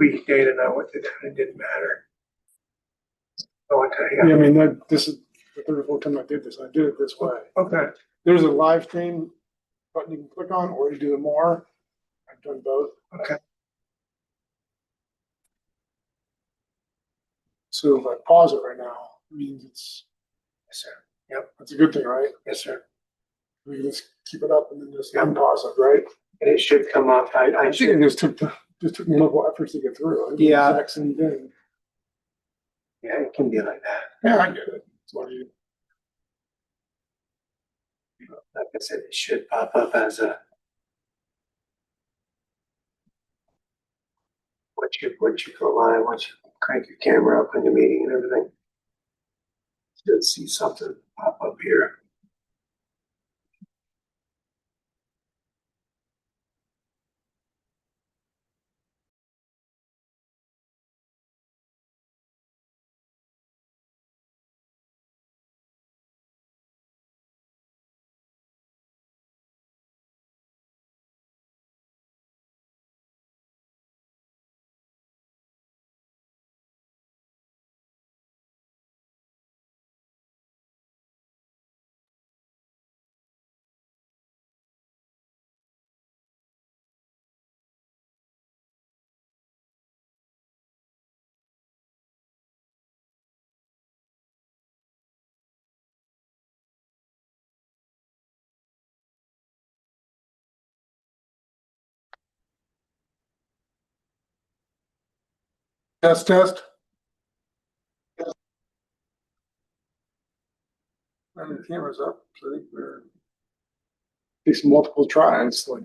weekday to know what to do. It didn't matter. Oh, okay, Yeah, I mean, this is the third or fourth time I did this. I did it this way. Okay. There's a live stream button you can click on, or you do more. I've done both. Okay. So if I pause it right now, it means it's, Yes, sir. Yep. that's a good thing, right? Yes, sir. We can just keep it up and then just Yep. unpause it, right? And it should come up. I I think should. it just took multiple efforts to get through. I did the Yeah. exact same thing. Yeah, it can be like that. Yeah, I get it. It's what you. Like I said, it should pop up as a once you go live, once you crank your camera up in your meeting and everything. You should see something pop up here. Test, test. And the camera's up, so I think we're takes multiple tries. Like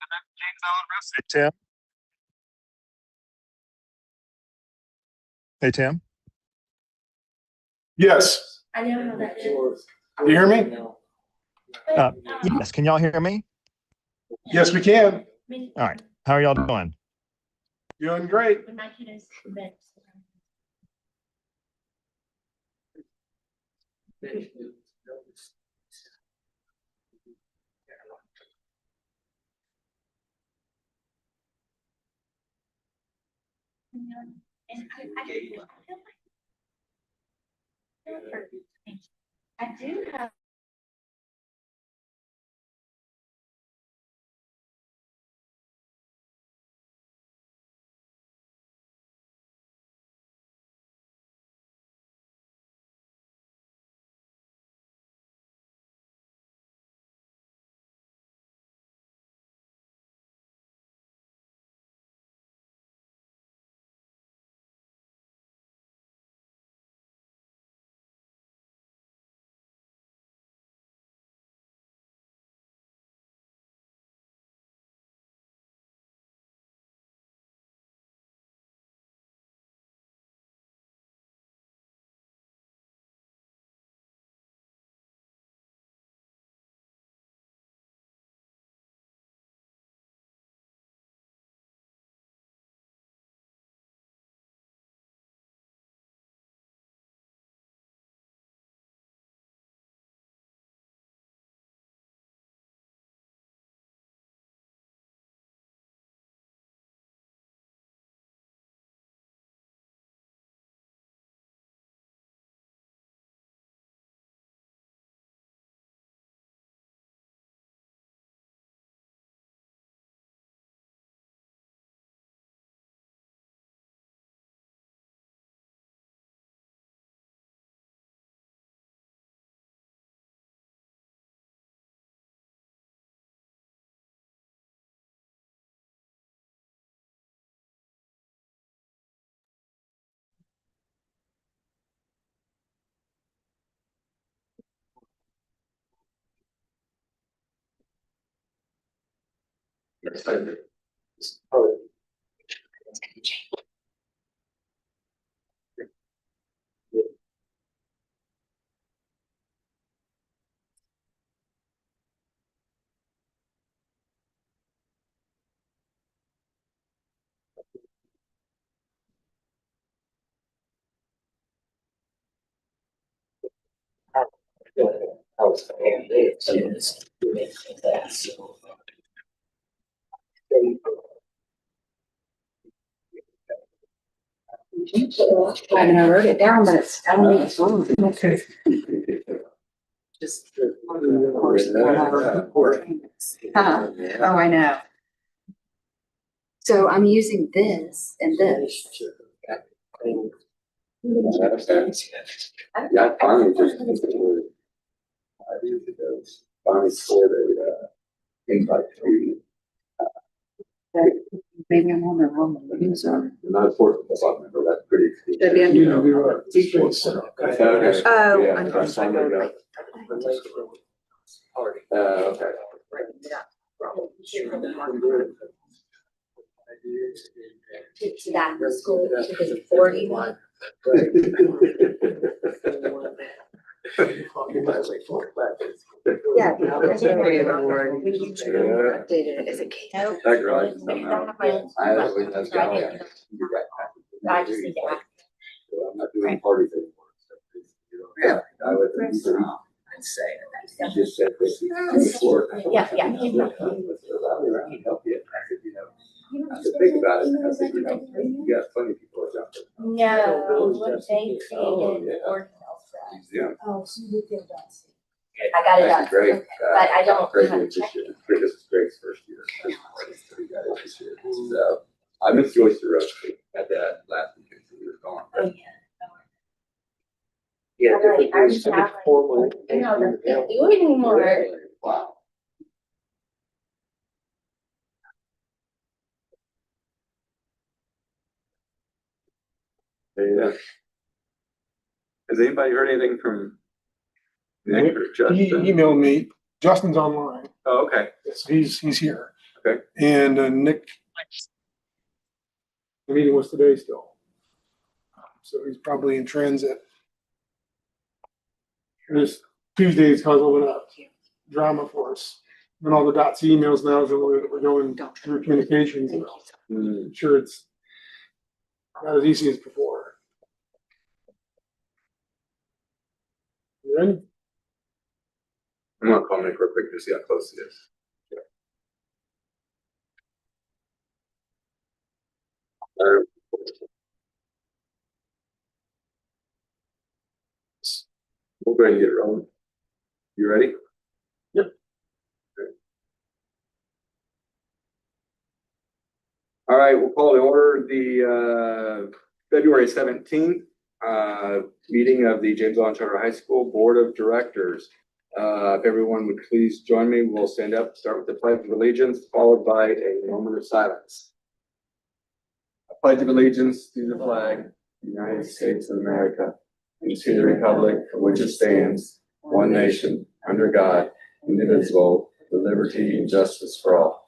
Hey, Tim. Hey, Tim. Yes. I know how that is. You hear me? Yes, can y'all hear me? Yes, we can. All right. How are y'all doing? Doing great. When my kid is mixed. And I do have. I haven't wrote it down, but it's telling me it's wrong. Okay. Just. Oh, I know. So I'm using this and this. Yeah, I finally just. 5 years ago, finally scored a, invite to. Maybe I'm on the wrong one. So, not a fourth club member, that's pretty. Should be under- You know, you're right. Okay. Oh, Yeah, under- I finally got. Okay. To that school because of 40. Yeah. When you updated it, is it Kate? That girl, I just don't know. I always ask how I am. I just need to ask. I'm not doing parties anymore. Yeah. I would. She just said this. Yeah. Rally around and help you. I said, I said, think about it. I said, you got plenty of people around. No, what they Oh, created yeah. ordinals. Yeah. Oh, so you did that. I got it done. That's great. But I don't Great have this check. year. This is Greg's first year. So we got it this year. So I missed the oyster roast at that last weekend. So we were gone. Oh, yeah. Yeah. I was traveling. No, they can't do it anymore. Wow. Yeah. Has anybody heard anything from Nick or He Justin? emailed me. Justin's online. Oh, okay. So he's here. Okay. And Nick, the meeting was today still. So he's probably in transit. This Tuesday's caused a little bit of drama for us. And all the dots emails now, so we're going through communications. I'm sure it's not as easy as before. You ready? I'm gonna call Nick real quick to see how close it is. Uh, We'll go ahead and get rolling. You ready? Yep. Okay. All right, we'll call to order the February 17th meeting of the James Allen Charter High School Board of Directors. If everyone would please join me, we'll stand up, start with the Pledge of Allegiance, followed by a moment of silence. I pledge of allegiance to the flag of the United States of America and to the republic for which it stands, one nation, under God, indivisible, with liberty and justice for all.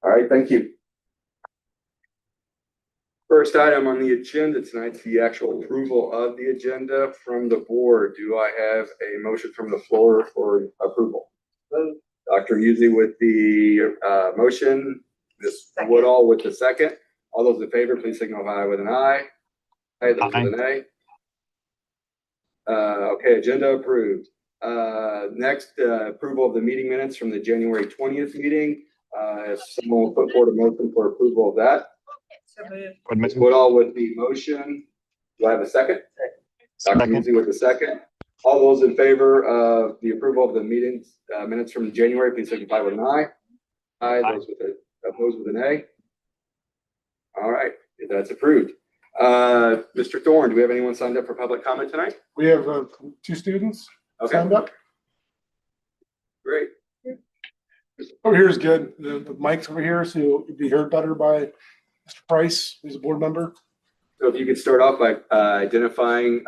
All right, thank you. First item on the agenda tonight's the actual approval of the agenda from the board. Do I have a motion from the floor for approval? Dr. Husey with the motion, Ms. Woodall with the second. All those in favor, please signify with an aye. Aye, those with an A. Okay, agenda approved. Next, approval of the meeting minutes from the January 20th meeting. If someone will put forward a motion for approval of that. Ms. Woodall with the motion. Do I have a second? Dr. Second. Husey with the second. All those in favor of the approval of the meetings, minutes from January, please signify with an aye. Aye, those with opposed with an A. All right, that's approved. Mr. Thorne, do we have anyone signed up for public comment tonight? We have 2 students Okay, signed up. great. Over here is good. The mic's over here, so you'll be heard better by Mr. Price, who's a board member. So if you could start off by identifying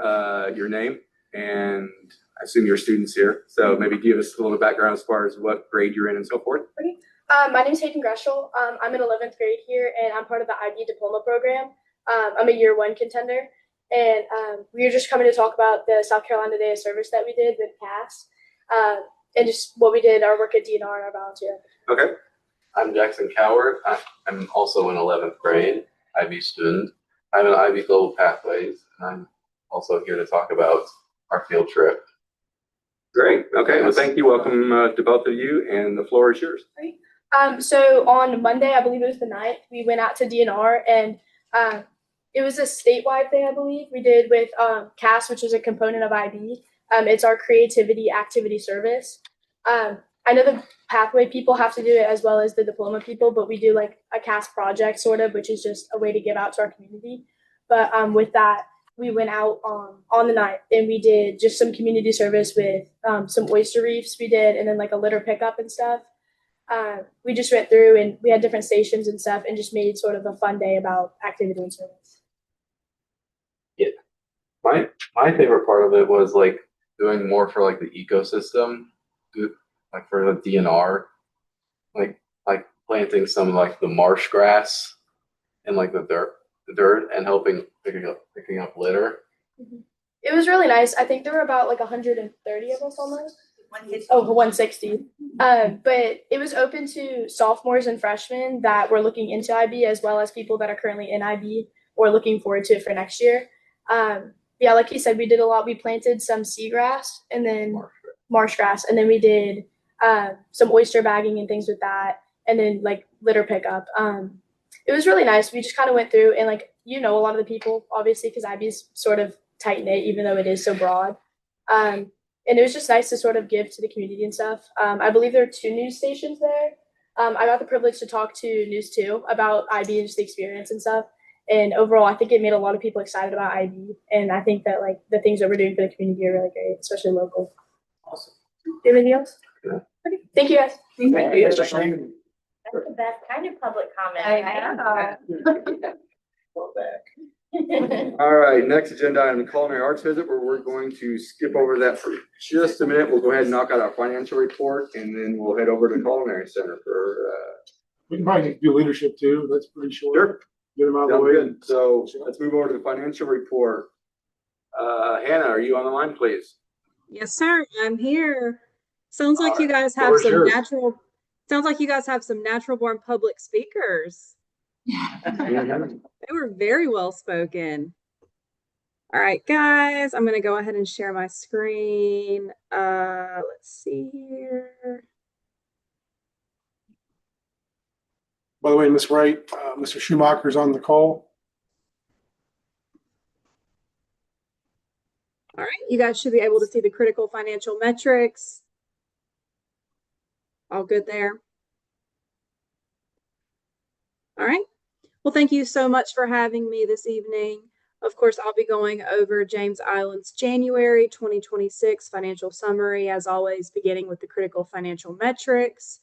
your name, and I assume your students here. So maybe give us a little background as far as what grade you're in and so forth. My name is Hayden Greschel. I'm in 11th grade here, and I'm part of the IB diploma program. I'm a year 1 contender, and we were just coming to talk about the South Carolina Day of Service that we did with CAS, and just what we did, our work at DNR and our volunteer. Okay. I'm Jackson Coward. I'm also in 11th grade, IB student. I'm in IB Global Pathways, and I'm also here to talk about our field trip. Great. Okay. Well, thank you. Welcome to both of you, and the floor is yours. So on Monday, I believe it was the 9th, we went out to DNR, and it was a statewide thing, I believe. We did with CAS, which is a component of IB. It's our creativity activity service. I know the pathway people have to do it as well as the diploma people, but we do like a CAS project sort of, which is just a way to give out to our community. But with that, we went out on the 9th, and we did just some community service with some oyster reefs we did, and then like a litter pickup and stuff. We just went through and we had different stations and stuff, and just made sort of a fun day about activity and service. My favorite part of it was like doing more for like the ecosystem, like for the DNR, like planting some like the marsh grass and like the dirt and helping picking up litter. It was really nice. I think there were about like 130 of us almost. 160. But it was open to sophomores and freshmen that were looking into IB, as well as people that are currently in IB or looking forward to it for next year. Yeah, like you said, we did a lot. We planted some seagrass and then marsh grass, and then we did some oyster bagging and things with that, and then like litter pickup. It was really nice. We just kind of went through and like, a lot of the people, obviously, because IB is sort of tight knit, even though it is so broad. And it was just nice to sort of give to the community and stuff. I believe there are 2 news stations there. I got the privilege to talk to News 2 about IB and just the experience and stuff. And overall, I think it made a lot of people excited about IB. And I think that like the things that we're doing for the community are really great, especially local. Awesome. Do you have anything else? No. Okay. Thank you, guys. Thank you. That's the best kind of public comment. I know. Go back. All right, next agenda item, the culinary arts visit, where we're going to skip over that for just a minute. We'll go ahead and knock out our financial report, and then we'll head over to the culinary center for, We can probably do leadership too. That's pretty short. sure. Get them out of the Sounds way. good. So let's move over to the financial report. Hannah, are you on the line, please? Yes, sir. I'm here. Sounds like you guys have Floor is some yours. natural, sounds like you guys have some natural born public speakers. They were very well spoken. All right, guys, I'm going to go ahead and share my screen. Let's see here. By the way, Ms. Wright, Mr. Schumacher's on the call. All right, you guys should be able to see the critical financial metrics. All good there. All right. Well, thank you so much for having me this evening. Of course, I'll be going over James Island's January 2026 financial summary, as always, beginning with the critical financial metrics.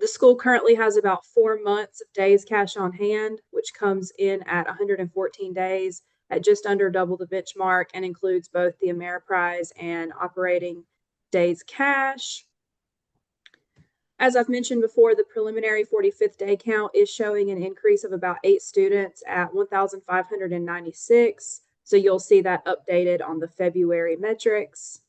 The school currently has about 4 months of days cash on hand, which comes in at 114 days at just under double the benchmark and includes both the Ameriprise and operating days cash. As I've mentioned before, the preliminary 45th day count is showing an increase of about 8 students at 1,596. So you'll see that updated on the February metrics.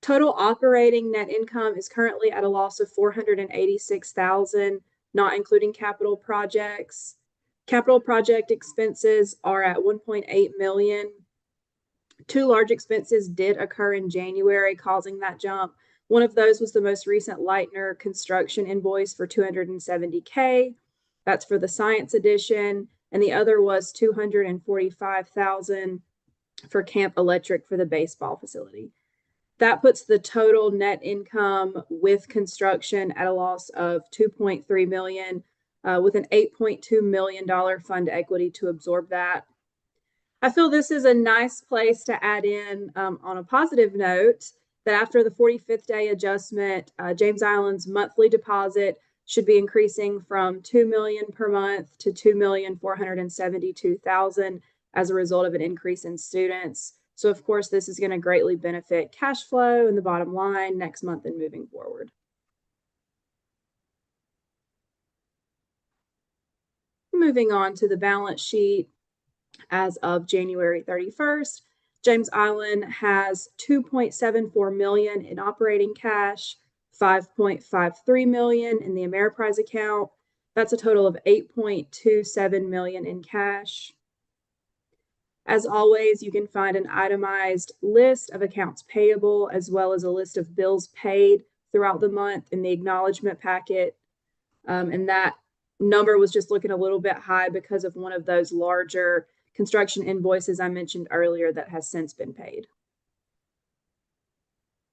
Total operating net income is currently at a loss of $486,000, not including capital projects. Capital project expenses are at $1.8 million. 2 large expenses did occur in January, causing that jump. One of those was the most recent Leitner construction invoice for $270K. That's for the science edition. And the other was $245,000 for Camp Electric for the baseball facility. That puts the total net income with construction at a loss of $2.3 million, with an $8.2 million fund equity to absorb that. I feel this is a nice place to add in, on a positive note, that after the 45th day adjustment, James Island's monthly deposit should be increasing from $2 million per month to $2,472,000 as a result of an increase in students. So of course, this is going to greatly benefit cash flow and the bottom line next month and moving forward. Moving on to the balance sheet as of January 31st. James Island has $2.74 million in operating cash, $5.53 million in the Ameriprise account. That's a total of $8.27 million in cash. As always, you can find an itemized list of accounts payable as well as a list of bills paid throughout the month in the acknowledgement packet. And that number was just looking a little bit high because of one of those larger construction invoices I mentioned earlier that has since been paid.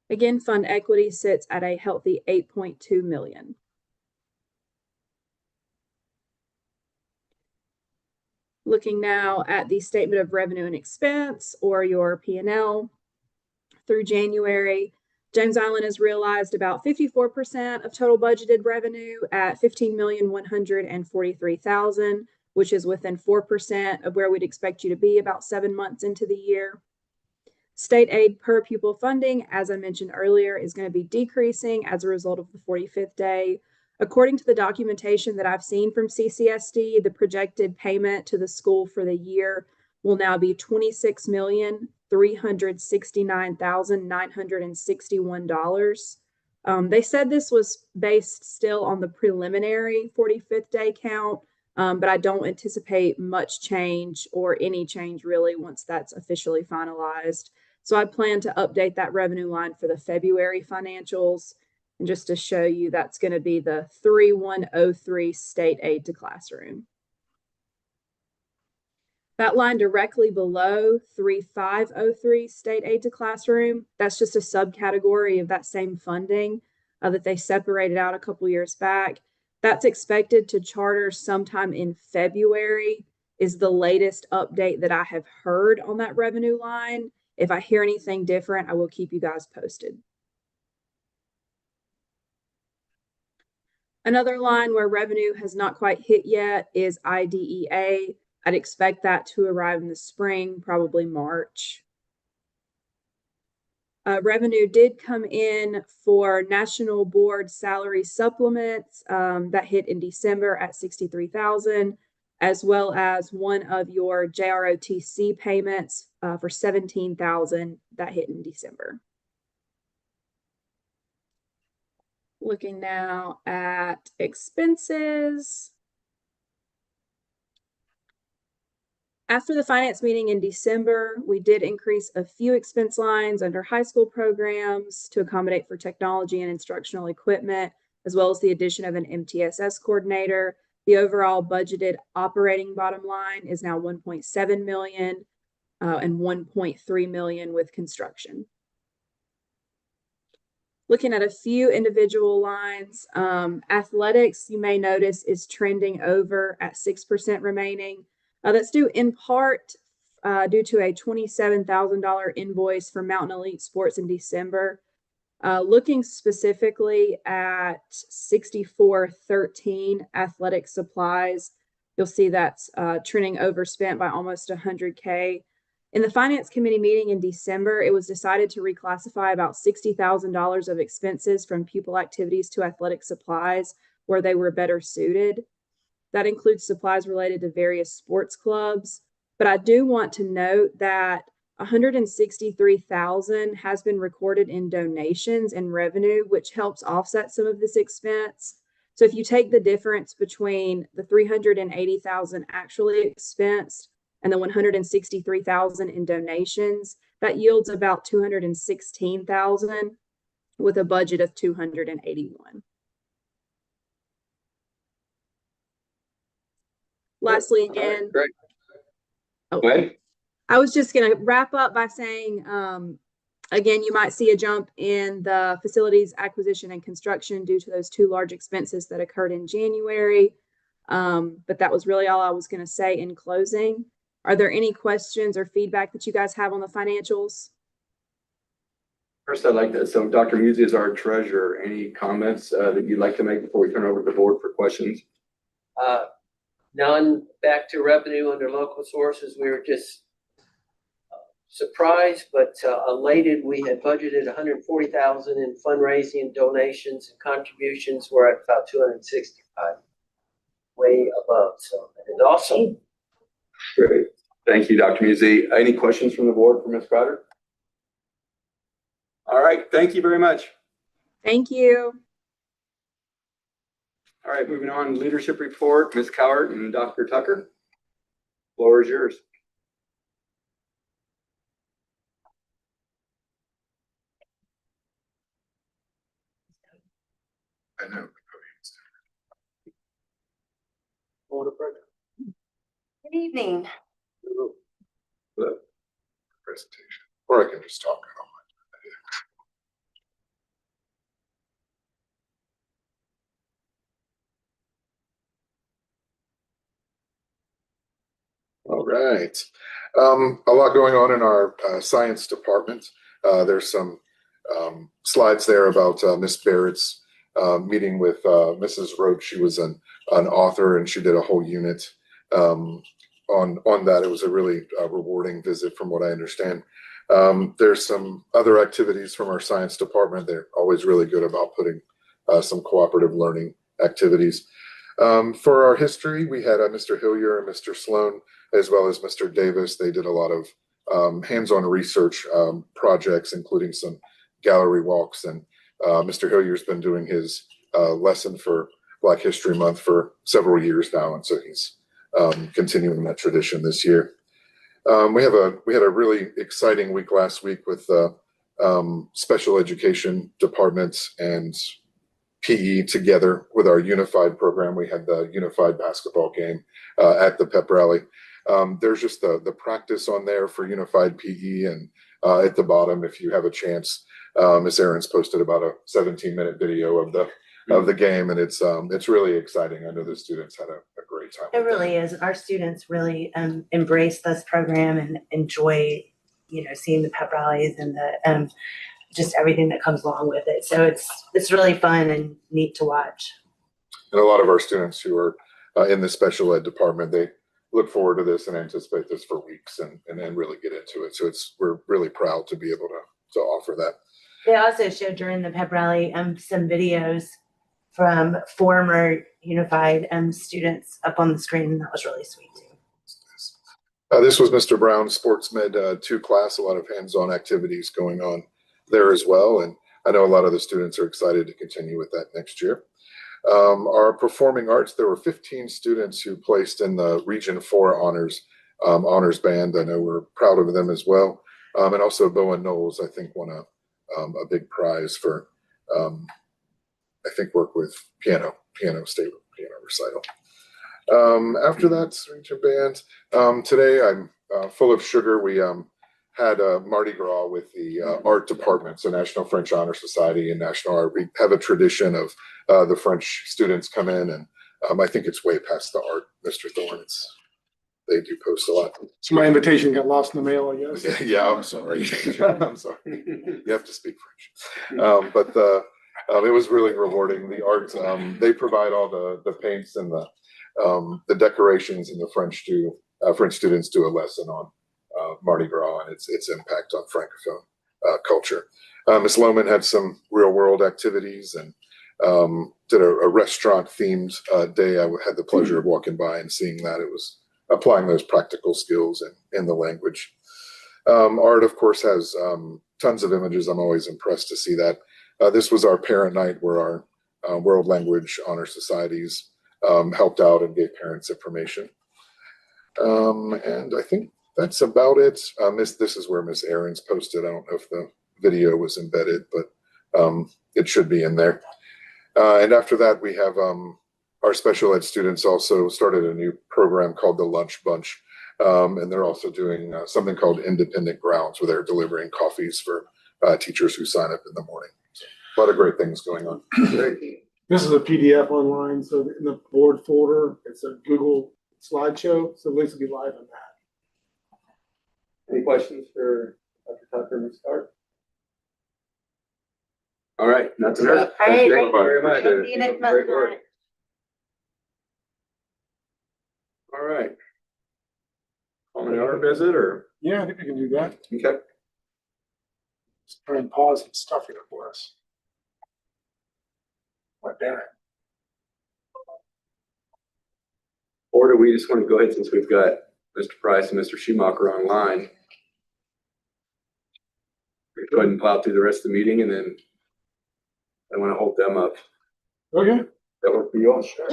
Again, fund equity sits at a healthy $8.2 million. Looking now at the statement of revenue and expense, or your P&L. Through January, James Island has realized about 54% of total budgeted revenue at $15,143,000, which is within 4% of where we'd expect you to be about 7 months into the year. State aid per pupil funding, as I mentioned earlier, is going to be decreasing as a result of the 45th day. According to the documentation that I've seen from CCSD, the projected payment to the school for the year will now be $26,369,961. They said this was based still on the preliminary 45th day count, but I don't anticipate much change or any change really once that's officially finalized. So I plan to update that revenue line for the February financials. And just to show you, that's going to be the 3103 state aid to classroom. That line directly below 3503 state aid to classroom, that's just a subcategory of that same funding that they separated out a couple years back. That's expected to charter sometime in February is the latest update that I have heard on that revenue line. If I hear anything different, I will keep you guys posted. Another line where revenue has not quite hit yet is IDEA. I'd expect that to arrive in the spring, probably March. Revenue did come in for National Board salary supplements that hit in December at $63,000, as well as one of your JROTC payments for $17,000 that hit in December. Looking now at expenses. After the finance meeting in December, we did increase a few expense lines under high school programs to accommodate for technology and instructional equipment, as well as the addition of an MTSS coordinator. The overall budgeted operating bottom line is now 1.7 million and 1.3 million with construction. Looking at a few individual lines, athletics, you may notice, is trending over at 6% remaining. That's due in part due to a $27,000 invoice for Mountain Elite Sports in December. Looking specifically at 6413 athletic supplies, you'll see that's trending overspent by almost $100K. In the Finance Committee meeting in December, it was decided to reclassify about $60,000 of expenses from pupil activities to athletic supplies where they were better suited. That includes supplies related to various sports clubs. But I do want to note that $163,000 has been recorded in donations and revenue, which helps offset some of this expense. So if you take the difference between the $380,000 actually expensed and the $163,000 in donations, that yields about $216,000 with a budget of $281,000. Lastly, again, Great. Oh, Go ahead. I was just going to wrap up by saying, again, you might see a jump in the facilities acquisition and construction due to those two large expenses that occurred in January. But that was really all I was going to say in closing. Are there any questions or feedback that you guys have on the financials? First, I'd like to, so Dr. Musi is our treasurer. Any comments that you'd like to make before we turn over to the board for questions? None. Back to revenue under local sources. We were just surprised, but elated. We had budgeted $140,000 in fundraising, donations, and contributions. We're at about $265,000, way above. So it's awesome. Great. Thank you, Dr. Musi. Any questions from the board for Ms. Crowder? All right. Thank you very much. Thank you. All right, moving on, leadership report, Ms. Cowart and Dr. Tucker. Floor is yours. I know. Good evening. Presentation, or I can just talk. All right. A lot going on in our science department. There's some slides there about Miss Barrett's meeting with Mrs. Roach. She was an author and she did a whole unit on that. It was a really rewarding visit from what I understand. There's some other activities from our science department. They're always really good about putting some cooperative learning activities. For our history, we had Mr. Hillier and Mr. Sloan, as well as Mr. Davis. They did a lot of hands-on research projects, including some gallery walks. And Mr. Hillier's been doing his lesson for Black History Month for several years now, and so he's continuing that tradition this year. We had a really exciting week last week with special education departments and PE together with our unified program. We had the unified basketball game at the pep rally. There's just the practice on there for unified PE, and at the bottom, if you have a chance, Miss Aaron's posted about a 17-minute video of the game, and it's really exciting. I know the students had a great time. It really is. Our students really embrace this program and enjoy, seeing the pep rallies and the just everything that comes along with it. So it's really fun and neat to watch. And a lot of our students who are in the special ed department, they look forward to this and anticipate this for weeks and then really get into it. So we're really proud to be able to offer that. They also showed during the pep rally some videos from former Unified students up on the screen, and that was really sweet too. This was Mr. Brown's Sports Med 2 class, a lot of hands-on activities going on there as well. And I know a lot of the students are excited to continue with that next year. Our performing arts, there were 15 students who placed in the Region 4 honors band. I know we're proud of them as well. And also Bowen Knowles, I think, won a big prize for, I think, work with state piano recital. After that, region band. Today I'm full of sugar. We had a Mardi Gras with the art department, so National French Honor Society and National Art. We have a tradition of the French students come in, and I think it's way past the art, Mr. Thorne. They do post a lot. So my invitation got lost in the mail, I guess. Yeah, I'm sorry. I'm sorry. You have to speak French. But it was really rewarding. The art, they provide all the paints and the decorations, and the French students do a lesson on Mardi Gras and its impact on Francophone culture. Ms. Lohman had some real world activities and did a restaurant themed day. I had the pleasure of walking by and seeing that. It was applying those practical skills in the language. Art, of course, has tons of images. I'm always impressed to see that. This was our parent night where our World Language Honor Societies helped out and gave parents information. And I think that's about it. This is where Miss Aarons posted. I don't know if the video was embedded, but it should be in there. And after that, we have our special ed students also started a new program called the Lunch Bunch. And they're also doing something called Independent Grounds, where they're delivering coffees for teachers who sign up in the morning. So a lot of great things going on. This is a PDF online, so in the board folder, it's a Google slideshow, so links will be live on that. Any questions for Dr. Tucker and Ms. Stark? All right, nothing else. All right, Thank you great. very much. See you next month. Great work. All right. Common hour visit or? Yeah, I think we can do that. Okay. Just try and pause some stuff here for us. Right there. Or do we just want to go ahead, since we've got Mr. Price and Mr. Schumacher online? We go ahead and plow through the rest of the meeting, and then I want to hold them up. Okay. That work for you all? Sure.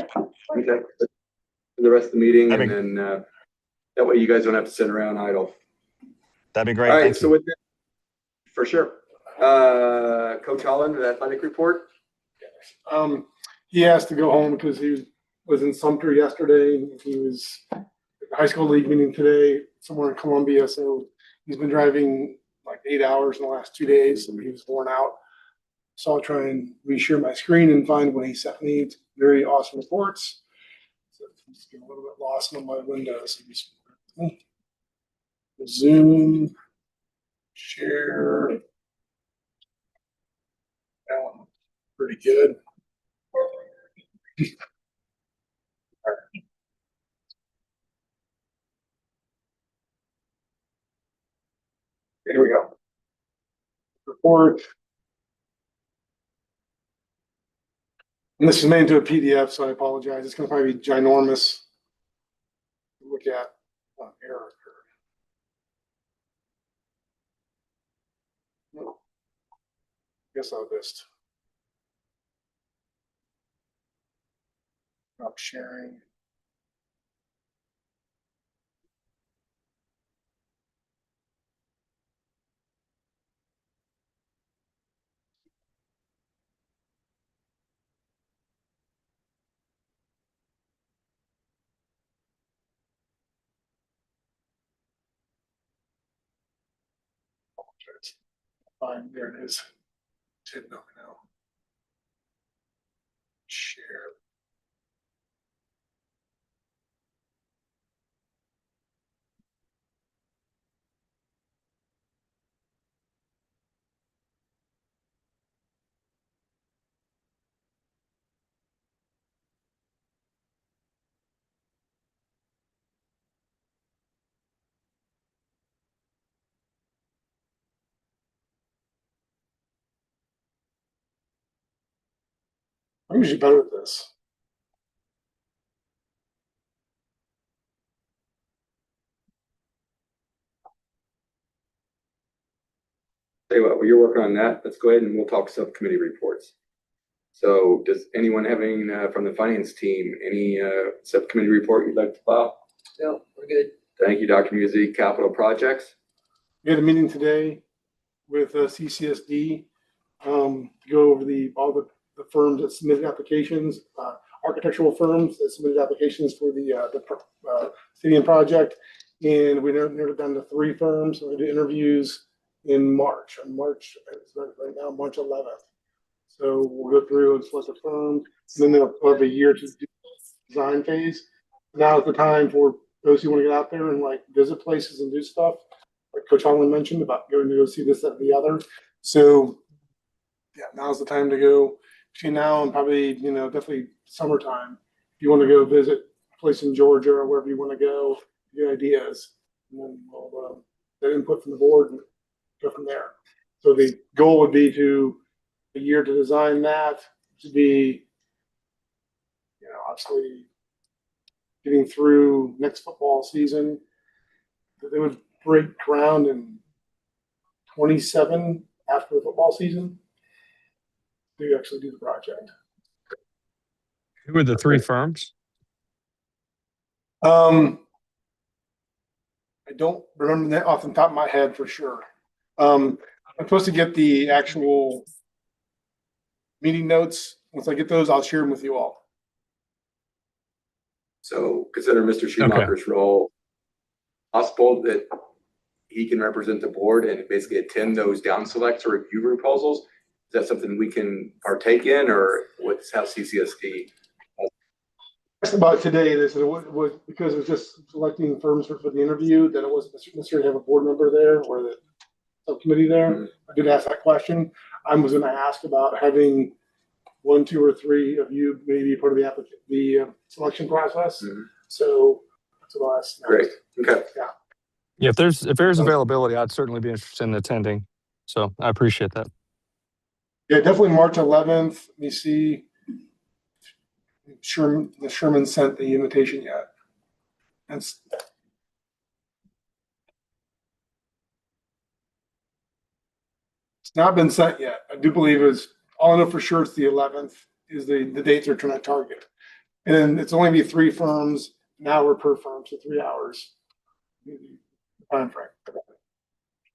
Okay. The rest of the meeting, and then that way you guys don't have to sit around idle. That'd be great. All right. Thank So you. with that, for sure. Coach Holland, the athletic report. He has to go home because he was in Sumter yesterday. He was at the high school league meeting today somewhere in Columbia. So he's been driving like 8 hours in the last 2 days, and he was worn out. So I'll try and reshare my screen and find what he sent me. Very awesome reports. So I'm just getting a little bit lost in my windows. Zoom, share. That one, pretty good. Here we go. Report. And this is made into a PDF, so I apologize. It's going to probably be ginormous to look at. Error occurred. No. Guess I'll just stop sharing. Fine, there it is. Didn't know now. Share. I'm usually better at this. Tell you what, while you're working on that, let's go ahead and we'll talk subcommittee reports. So does anyone have any, from the finance team, any subcommittee report you'd like to file? No, we're good. Thank you, Dr. Musi. Capital projects? We had a meeting today with CCSD to go over all the firms that submitted applications, architectural firms that submitted applications for the stadium project. And we narrowed it down to 3 firms. So we did interviews in March. It's right now, March 11th. So we'll go through and select a firm, and then they'll have a year to do the design phase. Now is the time for those who want to get out there and like visit places and do stuff, like Coach Holland mentioned about going to go see this, that, and the other. So yeah, now's the time to go. Between now and probably, definitely summertime. If you want to go visit a place in Georgia or wherever you want to go, get ideas, and then we'll get input from the board and go from there. So the goal would be a year to design that, to be, obviously getting through next football season. They would break ground in 27 after the football season to actually do the project. Who are the 3 firms? I don't remember that off the top of my head for sure. I'm supposed to get the actual meeting notes. Once I get those, I'll share them with you all. So consider Mr. Schumacher's role possible that he can represent the board and basically attend those down selects or review proposals. Is that something we can partake in, or what's how CCSD? Asked about today, they said it was because it was just selecting firms for the interview, that it wasn't necessarily have a board member there or the subcommittee there. Mm-hmm. I did ask that question. I was going to ask about having 1, 2, or 3 of you maybe part of the selection process. Mm-hmm. So that's what I asked. Great. Okay. Yeah, if there's availability, I'd certainly be interested in attending. So I appreciate that. Yeah, definitely March 11th. Let me see. Sherman sent the invitation yet. It's not been sent yet. I do believe all I know for sure it's the 11th is the dates they're trying to target. And then it's only be 3 firms, an hour per firm, so 3 hours. Time frame.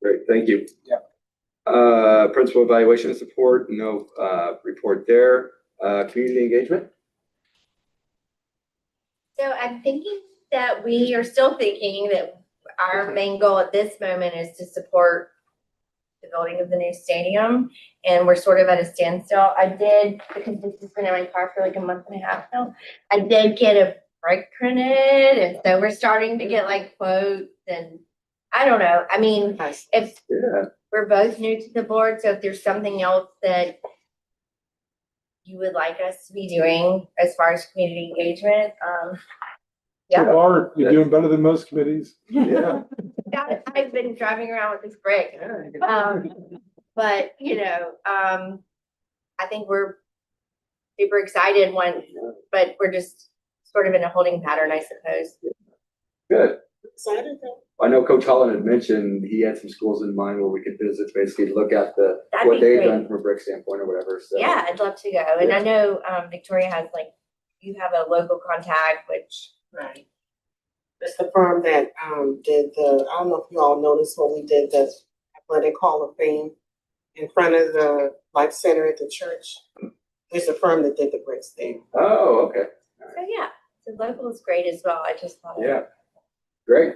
Great. Thank you. Yeah. Principal evaluation support, no report there. Community engagement. So I'm thinking that we are still thinking that our main goal at this moment is to support the building of the new stadium, and we're sort of at a standstill. I did, because this has been in my car for like a month and a half now, I did get a break printed, and so we're starting to get like quotes, and I don't know. I mean, if we're both new to the board, so if there's something else that you would like us to be doing as far as community engagement, So far, you're doing better than most committees. Yeah. I've been driving around with this brick. But I think we're super excited but we're just sort of in a holding pattern, I suppose. Good. Excited. I know Coach Holland had mentioned he had some schools in mind where we could visit, basically to look at That'd what be they've great. done from a brick standpoint or whatever. So Yeah, I'd love to go. And I know Victoria has you have a local contact, which Right. It's the firm that did I don't know if you all noticed when we did the Athletic Hall of Fame in front of the Life Center at the church. There's a firm that did the bricks there. Oh, okay. so yeah, the local is great as well. I just thought Yeah. Great.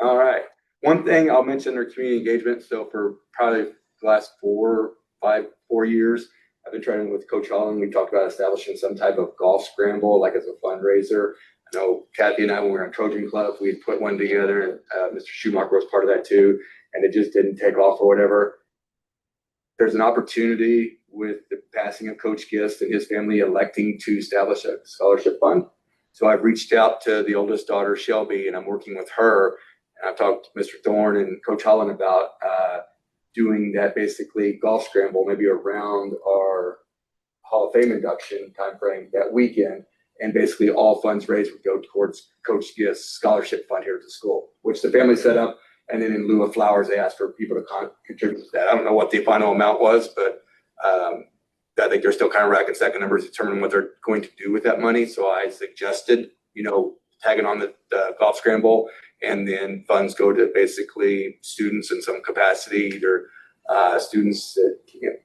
All right. One thing I'll mention their community engagement. So for probably the last 4 years, I've been training with Coach Holland. We talked about establishing some type of golf scramble, like as a fundraiser. I know Kathy and I, when we were on Trojan Club, we put one together, and Mr. Schumacher was part of that too, and it just didn't take off or whatever. There's an opportunity with the passing of Coach Gist and his family electing to establish a scholarship fund. So I've reached out to the oldest daughter, Shelby, and I'm working with her. And I've talked to Mr. Thorne and Coach Holland about doing that basically golf scramble, maybe around our Hall of Fame induction timeframe that weekend. And basically all funds raised would go towards Coach Gift's scholarship fund here at the school, which the family set up. And then in lieu of flowers, they asked for people to contribute to that. I don't know what the final amount was, but I think they're still kind of racking second numbers, determining what they're going to do with that money. So I suggested, tagging on the golf scramble, and then funds go to basically students in some capacity, either students that,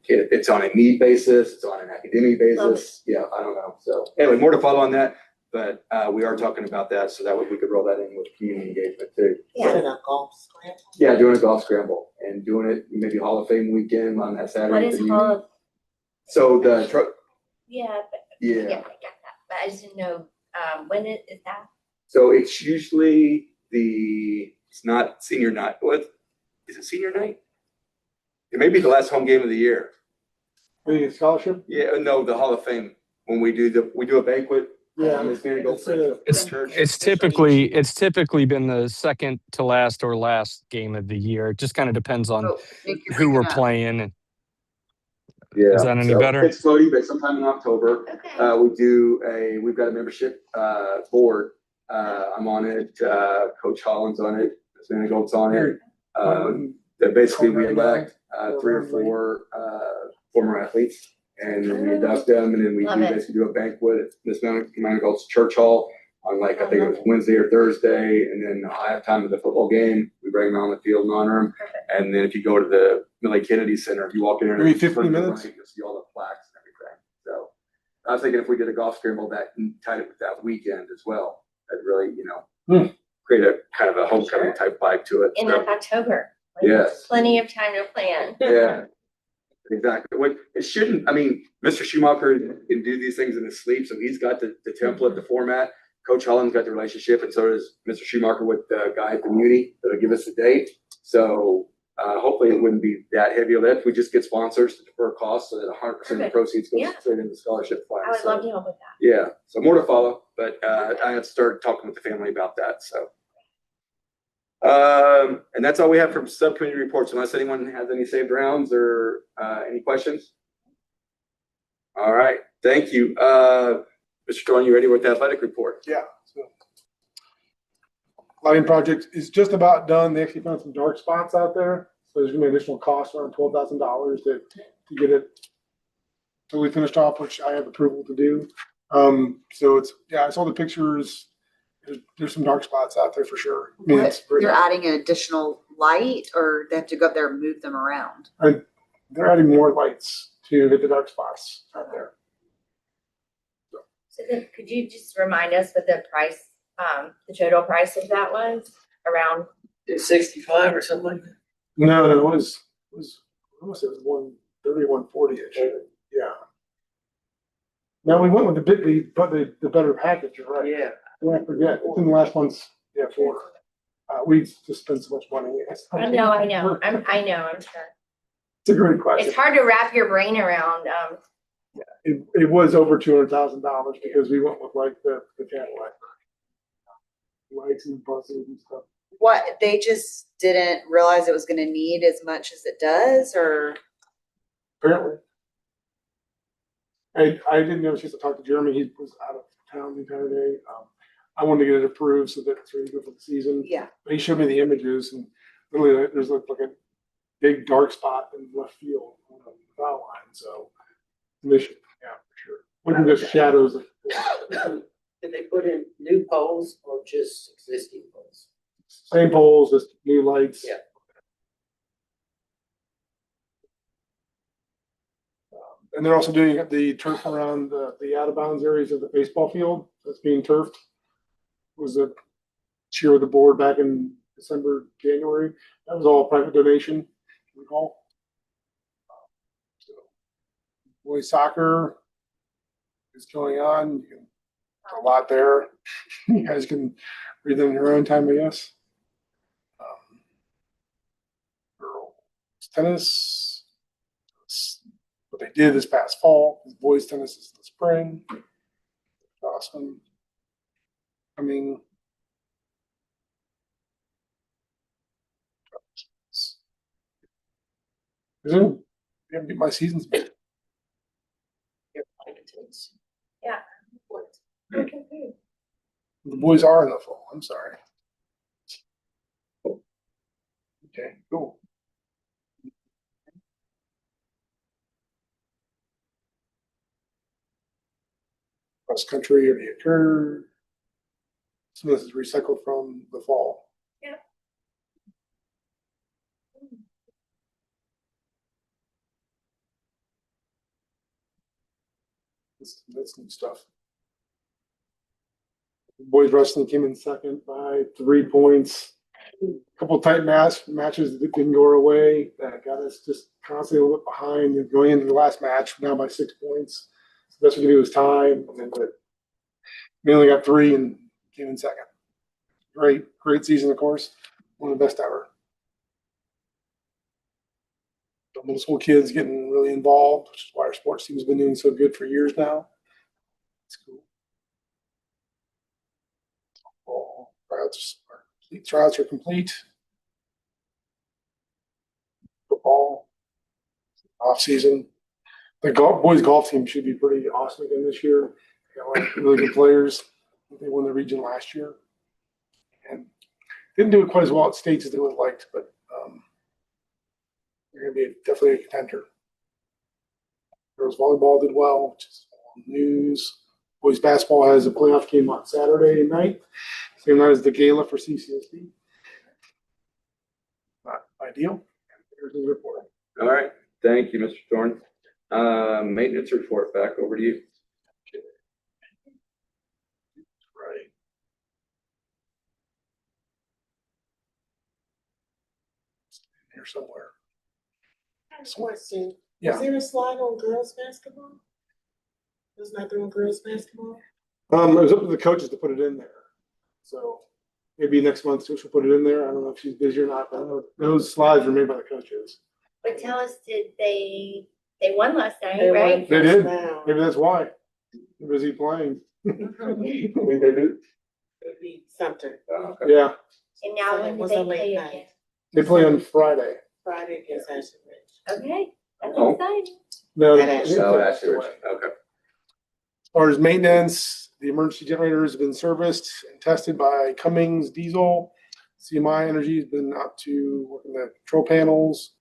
it's on a need basis, it's on an academic basis. Yeah, I don't know. So anyway, more to follow on that, but we are talking about that, so that way we could roll that in with community engagement too. Is it a golf scramble? Yeah, doing a golf scramble and doing it maybe Hall of Fame weekend on that Saturday. What is Hall of? So the truck. Yeah, but Yeah. I got that, but I just didn't know, when is that? So it's usually it's not senior night. What is it? Senior night? It may be the last home game of the year. The scholarship? Yeah, no, the Hall of Fame. When we do a banquet. Yeah. It's typically been the second to last or last game of the year. It just kind of depends on who we're playing. And Yeah. is that any better? It's floaty, but sometime in October. Okay. We've got a membership board. I'm on it. Coach Holland's on it. Savannah Gold's on it. That basically we elect 3 or 4 former athletes, and then we induct them, and then we basically do a banquet at this Savannah Gold's Church Hall on I think it was Wednesday or Thursday, and then I have time of the football game. We bring them on the field and honor them. And then if you go to the Millie Kennedy Center, if you walk in there, maybe 15 minutes, you'll see all the plaques and everything. So I was thinking if we did a golf scramble that and tied it with that weekend as well, that'd really, create a kind of a homecoming type vibe to it. In October. Yes. Plenty of time to plan. Yeah. Exactly. It shouldn't. I mean, Mr. Schumacher can do these things in his sleep, so he's got the template, the format. Coach Holland's got the relationship, and so does Mr. Schumacher with the guy at the Muni that'll give us the date. So hopefully it wouldn't be that heavy of that. If we just get sponsors to defer costs so that 100% of the proceeds goes straight into the scholarship fund. I would love to help with that. Yeah. So more to follow, but I have to start talking with the family about that. So. And that's all we have from subcommittee reports, unless anyone has any saved rounds or any questions. All right, thank you. Mr. Thorne, you ready with the athletic report? Yeah. So lighting project is just about done. They actually found some dark spots out there, so there's gonna be additional cost around $12,000 to get it totally finished off, which I have approval to do. So I saw the pictures. There's some dark spots out there for sure. I mean, You're adding an additional light, or they have to go up there and move them around? They're adding more lights to hit the dark spots out there. So then could you just remind us what the price, the total price of that was around? 65 or something like that? No, it was almost, it was 130, 140-ish. Yeah. Now we went with the better package, you're right. Yeah. I forget. It's in the last one's, for we just spent so much money. I know, I'm sure. It's a great question. It's hard to wrap your brain around. It was over $200,000 because we went with the Cadillac lights and buses and stuff. What, they just didn't realize it was gonna need as much as it does, or? Apparently. I didn't know she has to talk to Jeremy. He was out of town the entire day. I wanted to get it approved so that it's ready to go for the season. Yeah. But he showed me the images, and literally there's like a big dark spot in left field on the foul line. So mission, yeah, for sure. Looking just shadows. Did they put in new poles or just existing poles? Same poles, just new lights. Yeah. And they're also doing the turf around the out of bounds areas of the baseball field that's being turfed. It was a cheer with the board back in December, January. That was all private donation. Recall. So, boys soccer is going on. A lot there. You guys can read them in your own time, I guess. Girls tennis. What they did this past fall. Boys tennis is in the spring. Awesome. I mean, my season's been. The boys are in the fall, I'm sorry. Okay, cool. Cross country already occurred. So this is recycled from the fall. Yep. That's new stuff. Boys wrestling came in second by 3 points. Couple tight matches that didn't go our way. That got us just constantly a little bit behind and going into the last match now by 6 points. So best we could do was tie, but we only got 3 and came in second. Great season, of course. One of the best ever. The middle school kids getting really involved, which is why our sports team's been doing so good for years now. It's cool. Tryouts are complete. Football off season. The boys golf team should be pretty awesome again this year. Got a lot of really good players. They won the region last year, and didn't do it quite as well at states as they would have liked, but they're going to be definitely a contender. Girls volleyball did well, which is news. Boys basketball has a playoff game on Saturday night, same night as the gala for CCSD. Not ideal. Here's the report. All right, thank you, Mr. Thorne. Maintenance report, back over to you. Right. Here somewhere. I have a question. Yeah. Is there a slide on girls basketball? There's nothing on girls basketball? It was up to the coaches to put it in there. So maybe next month she'll put it in there. I don't know if she's busy or not, but those slides were made by the coaches. But tell us, did they won last night, They right? won. They did. Wow. Maybe that's why. They're busy playing. It'd be something. Okay. Yeah. And now So when it do was they a late play night. again? They play on Friday. Friday against Ashland Ridge. Okay, that's Oh. exciting. No, That actually- So that's yours. Okay. As far as maintenance, the emergency generators have been serviced and tested by Cummins Diesel. CMI Energy has been out to work on the control panels,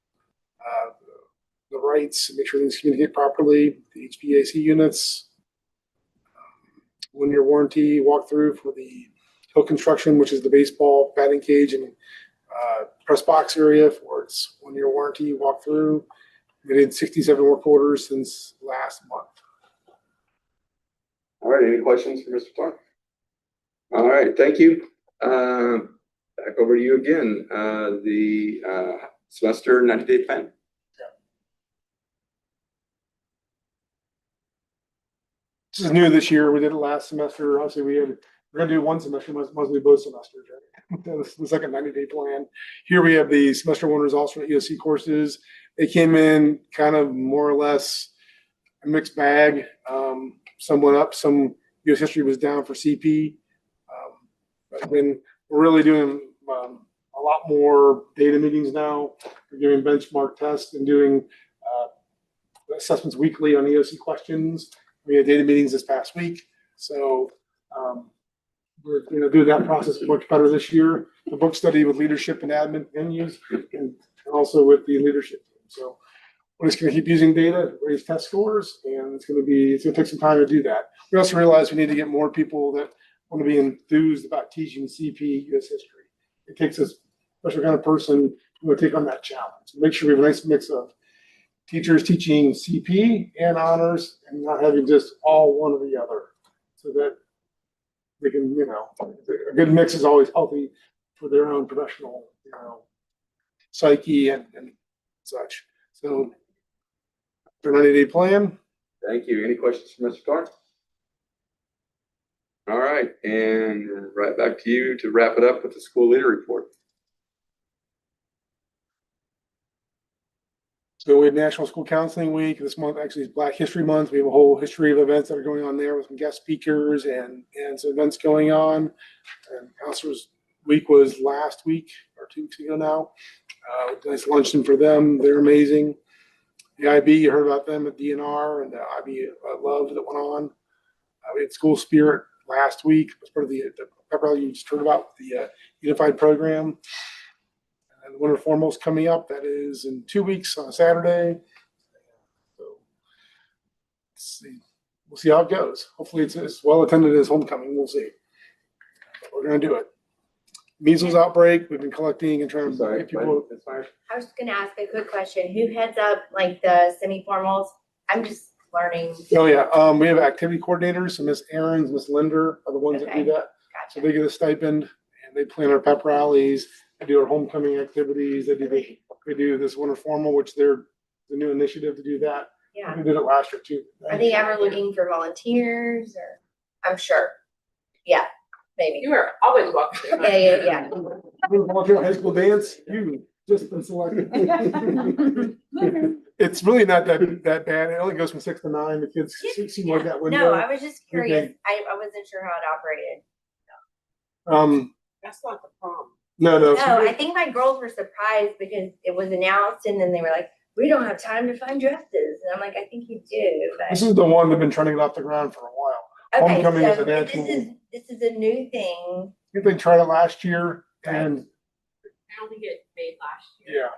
the rights, make sure things communicate properly, the HVAC units. 1-year warranty walkthrough for the hill construction, which is the baseball batting cage and press box area for its 1-year warranty walkthrough. We did 67 work orders since last month. All right, any questions for Mr. Thorne? All right, thank you. Back over to you again. The semester 90-day plan. This is new this year. We did it last semester. Obviously, we're going to do one semester, must do both semesters, right? That's the second 90-day plan. Here we have the semester one results from the EOC courses. They came in kind of more or less a mixed bag. Some went up, some U.S. history was down for CP. But then we're really doing a lot more data meetings now. We're doing benchmark tests and doing assessments weekly on EOC questions. We had data meetings this past week, so we're doing that process much better this year. The book study with leadership and admin continues, and also with the leadership team. So we're just going to keep using data, raise test scores, and it's going to take some time to do that. We also realize we need to get more people that want to be enthused about teaching CP U.S. history. It takes a special kind of person who will take on that challenge. Make sure we have a nice mix of teachers teaching CP and honors and not having just all one or the other, so that they can, a good mix is always healthy for their own professional, psyche and such. So, for 90-day plan. Thank you. Any questions for Mr. Thorne? All right, and right back to you to wrap it up with the school leader report. So we had National School Counseling Week. This month actually is Black History Month. We have a whole history of events that are going on there with some guest speakers and some events going on. And Counselors Week was last week or 2 weeks ago now. Nice luncheon for them. They're amazing. The IB, you heard about them at DNR and the IB Love that went on. We had School Spirit last week. It was part of the pep rally you just heard about, the unified program. And the winter formal's coming up. That is in 2 weeks on a Saturday. So we'll see how it goes. Hopefully it's as well attended as homecoming. We'll see. We're gonna do it. Measles outbreak. We've been collecting and trying to get people. I was just gonna ask a quick question. Who heads up like the semi-formals? I'm just learning. Oh yeah, we have activity coordinators. So Miss Aaron's, Miss Linder are the ones that do that. So Gotcha. they get a stipend and they plan our pep rallies. They do our homecoming activities. They do this winter formal, which they're the new initiative to do that. Yeah. We did it last year too. Are they ever looking for volunteers or? I'm sure. Yeah, maybe. You are always welcome. Yeah. Volunteer high school dance, you just been selected. It's really not that bad. It only goes from 6 to 9. The kids seem like that window. No, I was just curious. Okay. I wasn't sure how it operated. That's not the problem. No. No, I think my girls were surprised because it was announced and then they were like, we don't have time to find dresses. And I'm like, I think you do. But... This is the one they've been trying to get off the ground for a while. Okay, Homecoming is so an actual. this is a new thing. I think they tried it last year and I don't think it made last year. yeah.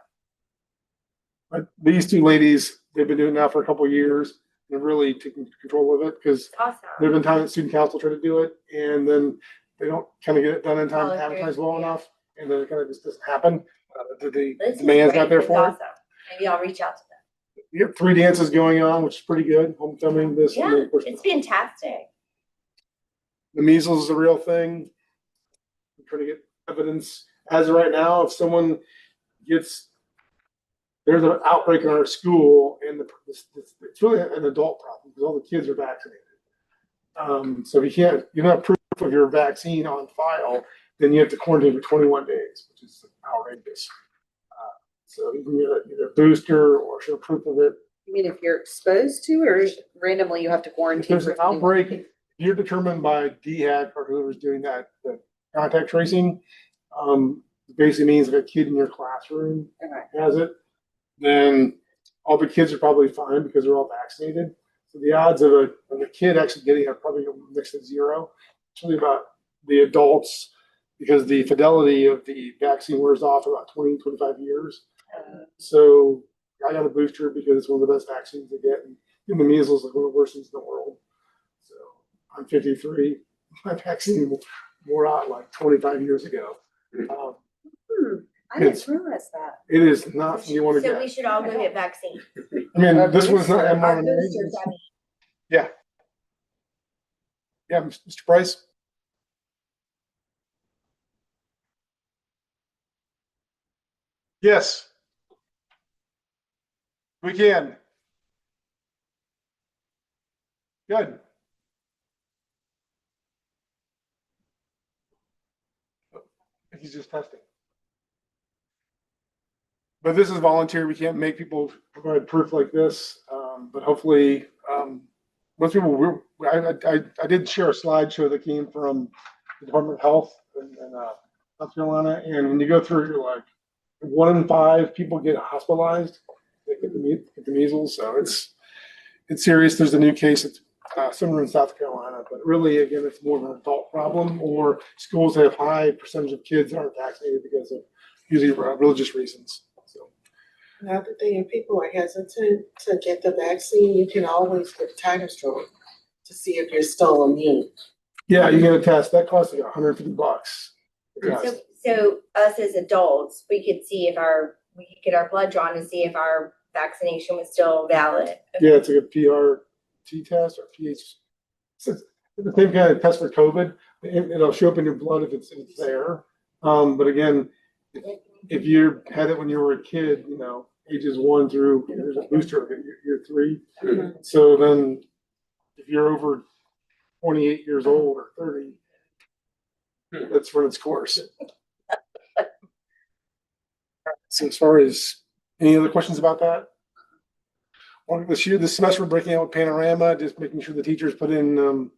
But these two ladies, they've been doing it now for a couple of years. They're really taking control of it because Awesome. there have been times that student council try to do it and then they don't kind of get it done in time to advertise well enough. And then it kind of just doesn't happen. The This is demand's great. not there It's for it. awesome. Maybe I'll reach out to them. We have 3 dances going on, which is pretty good. Homecoming, this, and then Yeah, of course it's fantastic. the measles is a real thing. I'm trying to get evidence. As of right now, if someone there's an outbreak in our school, and it's really an adult problem because all the kids are vaccinated. So if you don't have proof of your vaccine on file, then you have to quarantine for 21 days, which is outrageous. So you can get either a booster or show proof of it. You mean if you're exposed to, or randomly you have to If quarantine? there's an for 21 outbreak, days? you're determined by DHAC or whoever's doing that, the contact tracing. Basically means if a kid in your classroom Okay. has it, then all the kids are probably fine because they're all vaccinated. So the odds of a kid actually getting it are probably next to 0. It's really about the adults because the fidelity of the vaccine wears off about 20, 25 years. So I got a booster because it's one of the best vaccines to get. And the measles is one of the worst things in the world. So I'm 53. My vaccine wore out like 25 years ago. I didn't realize that. It is not something you want to So get. we should all go get vaccines. I mean, this one's not Our mRNA. boosters, I mean. Yeah. Yeah, Mr. Price? Yes. We can. Good. He's just testing. But this is volunteer. We can't make people provide proof like this. But hopefully, most people, I did share a slideshow that came from the Department of Health in South Carolina. And when you go through, you're like, 1 in 5 people get hospitalized. They get the measles. So it's serious. There's a new case that's somewhere in South Carolina. But really, again, it's more of an adult problem, or schools have high percentage of kids that aren't vaccinated because of usually religious reasons. So. Another thing, if people are hesitant to get the vaccine, you can always get titers drawn to see if you're still immune. Yeah, you get a test. That costs like $150. So us as adults, we could see we could get our blood drawn to see if our vaccination was still valid. Yeah, it's like a PRT test or pH. It's the same kind of test for COVID. It'll show up in your blood if it's there. But again, if you had it when you were a kid, ages 1 through, there's a booster year 3. So then if you're over 28 years old or 30, that's run its course. So as far as any other questions about that? Well, this semester we're breaking out with Panorama, just making sure the teachers put in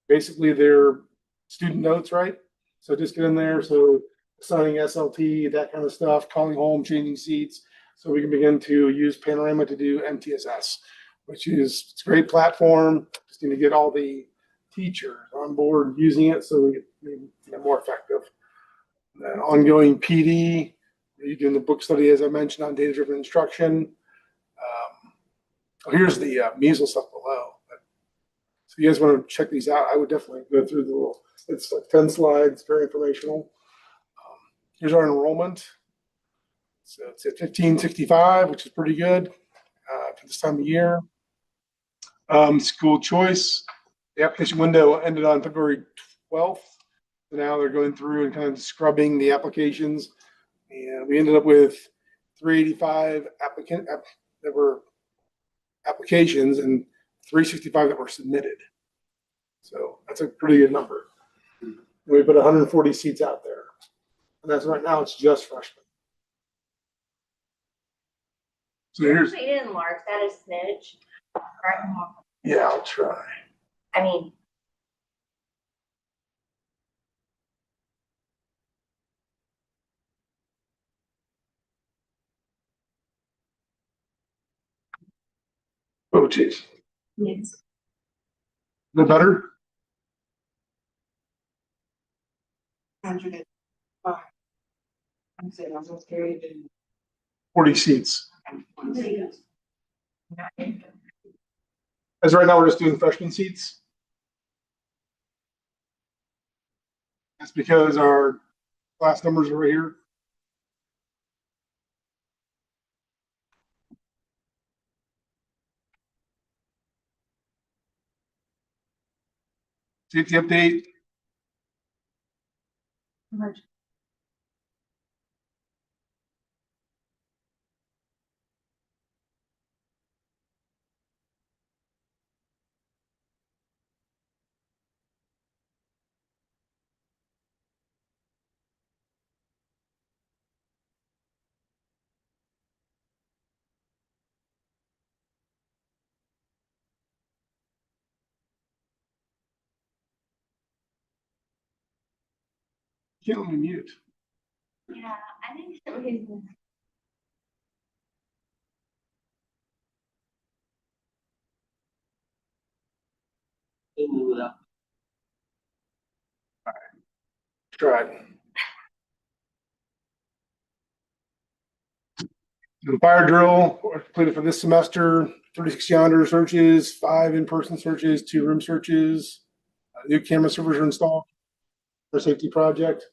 basically their student notes, right? So just get in there. So signing SLT, that kind of stuff, calling home, changing seats. So we can begin to use Panorama to do MTSS, which it's a great platform. Just need to get all the teachers on board using it so we more effective. And then ongoing PD, you're doing the book study, as I mentioned, on data-driven instruction. Here's the measles stuff below. So if you guys want to check these out, I would definitely go through the little, it's like 10 slides, very informational. Here's our enrollment. So it's at 1565, which is pretty good for this time of year. School choice, the application window ended on February 12th. So now they're going through and kind of scrubbing the applications. And we ended up with 385 that were applications and 365 that were submitted. So that's a pretty good number. And we put 140 seats out there. And that's right now, it's just freshmen. So here's, You didn't enlarge that a smidge. Right. yeah, I'll try. I mean, Oh, geez. yes. Is it better? 105. I'm saying, I'm so scared to. 40 seats. As right now, we're just doing freshman seats. That's because our class numbers are right here. Safety update. Can't let me mute. Yeah, I think that we. Tried. The fire drill completed for this semester, 36 yonder searches, 5 in-person searches, 2 room searches. New camera servers are installed for safety project.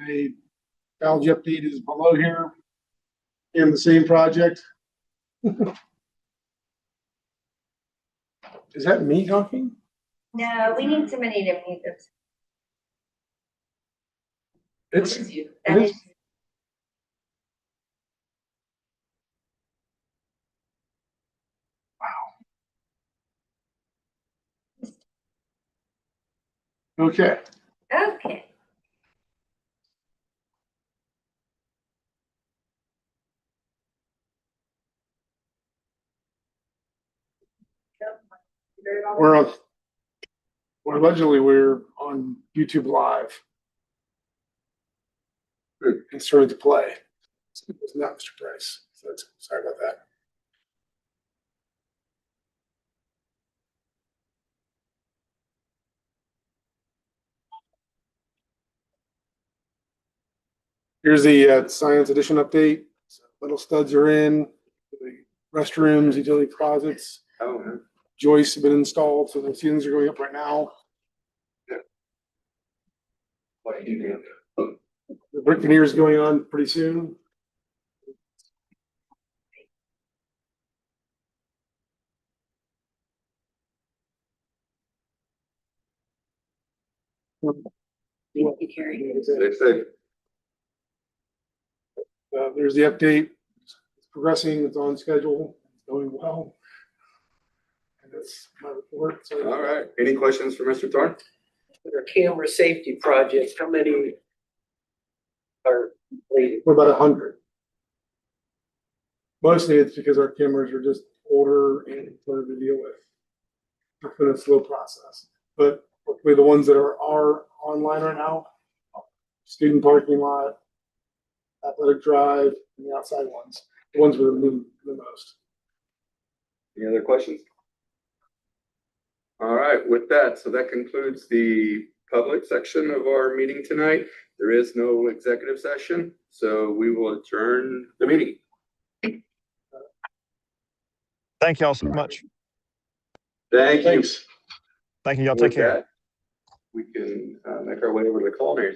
A biology update is below here. In the same project. Is that me talking? No, we need somebody to mute this. It's, That is. okay. Okay. We're allegedly we're on YouTube Live. And started to play. It was not Mr. Price. So that's, sorry about that. Here's the science edition update. So little studs are in. The restrooms, utility closets. Oh, man. Joists have been installed, so the ceilings are going up right now. What do you do? The brick veneer is going on pretty soon. They say. There's the update. It's progressing. It's on schedule. It's going well. And that's my report. So, All right. Any questions for Mr. Thorne? Our camera safety projects, how many are completed? we're about 100. Mostly it's because our cameras are just older and harder to deal with. It's been a slow process. But hopefully the ones that are online right now, student parking lot, athletic drive, and the outside ones, the ones we're moving the most. Any other questions? All right, with that, so that concludes the public section of our meeting tonight. There is no executive session, so we will adjourn the meeting. Thank y'all so much. Thank you. Thank you. Y'all take With care. that, we can make our way over to the culinary